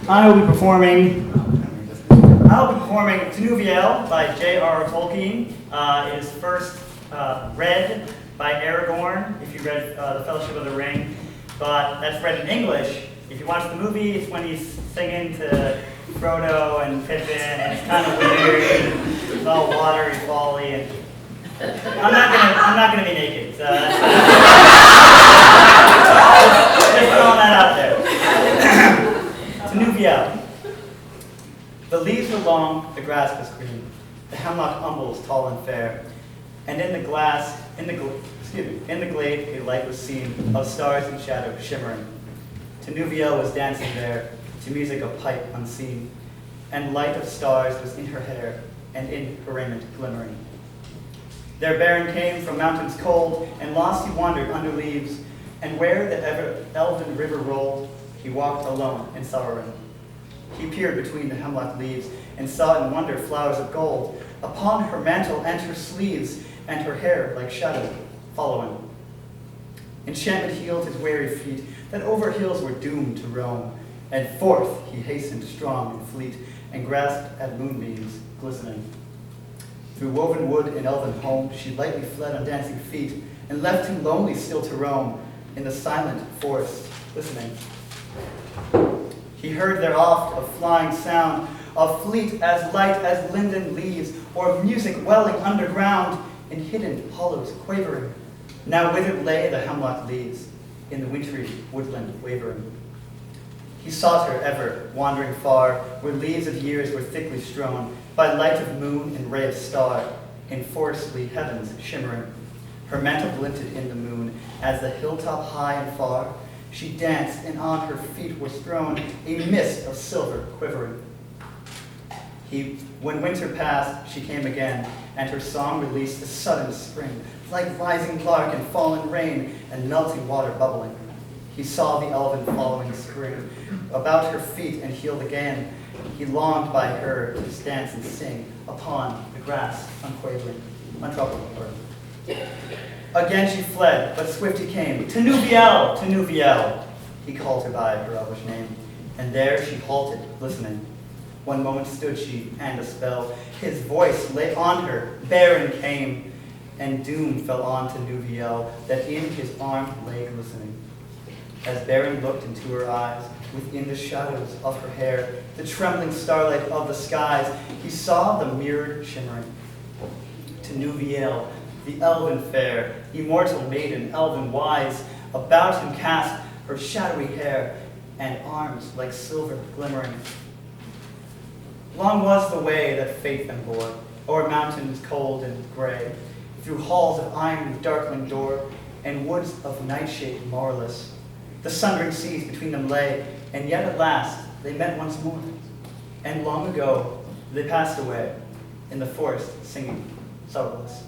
I'll be performing Tinuviel by J.R.R. Tolkien. It is first read by Aragorn, if you read The Fellowship of the Ring, but that's read in English. If you watch the movie, it's when he's singing to Frodo and Pippin, and it's kind of weird. It's all watery, folly, and I'm not gonna be naked. So just throwing that out there. Tinuviel. The leaves were long, the grass was green, the hemlock umbles tall and fair, and in the glade a light was seen of stars and shadows shimmering. Tinuviel was dancing there to music of pipe unseen, and light of stars was in her hair and in her raiment glimmering. There Baron came from mountains cold, and lost he wandered under leaves, and where the elven river rolled, he walked alone and sorrowing. He peered between the hemlock leaves, and saw in wonder flowers of gold, upon her mantle and her sleeves, and her hair like shadow following. Enchantment healed his weary feet, that over hills were doomed to roam, and forth he hastened strong and fleet, and grasped at moonbeams glistening. Through woven wood and elven home, she lightly fled on dancing feet, and left him lonely still to roam, in the silent forest listening. He heard there oft a flying sound, of fleet as light as linden leaves, or of music welling underground, in hidden hollows quavering. Now withered lay the hemlock leaves, in the wintry woodland wavering. He sought her ever, wandering far, where leaves of years were thickly strown, by light of moon and ray of star, in forestly heavens shimmering. Her mantle glinted in the moon, as the hilltop high and far, she danced, and on her feet was thrown a mist of silver quivering. When winter passed, she came again, and her song released a sudden spring, like rising lark and fallen rain, and melting water bubbling. He saw the elven following spring, about her feet and healed again. He longed by her to dance and sing, upon the grass unquavering, untroubled. Again she fled, but swift he came. Tinuviel, Tinuviel, he called her by her elvish name, and there she halted, listening. One moment stood she, and a spell, his voice lay on her, Baron came, and doom fell on Tinuviel, that in his arm lay glistening. As Baron looked into her eyes, within the shadows of her hair, the trembling starlight of the skies, he saw the mirrored shimmering. Tinuviel, the elven fair, immortal maiden, elven wise, about him cast her shadowy hair, and arms like silver glimmering. Long was the way that fate them bore, o'er mountains cold and gray, through halls of iron with darkling door, and woods of nightshade marvelous. The sundering seas between them lay, and yet at last they met once more. And long ago they passed away, in the forest singing sorrowless.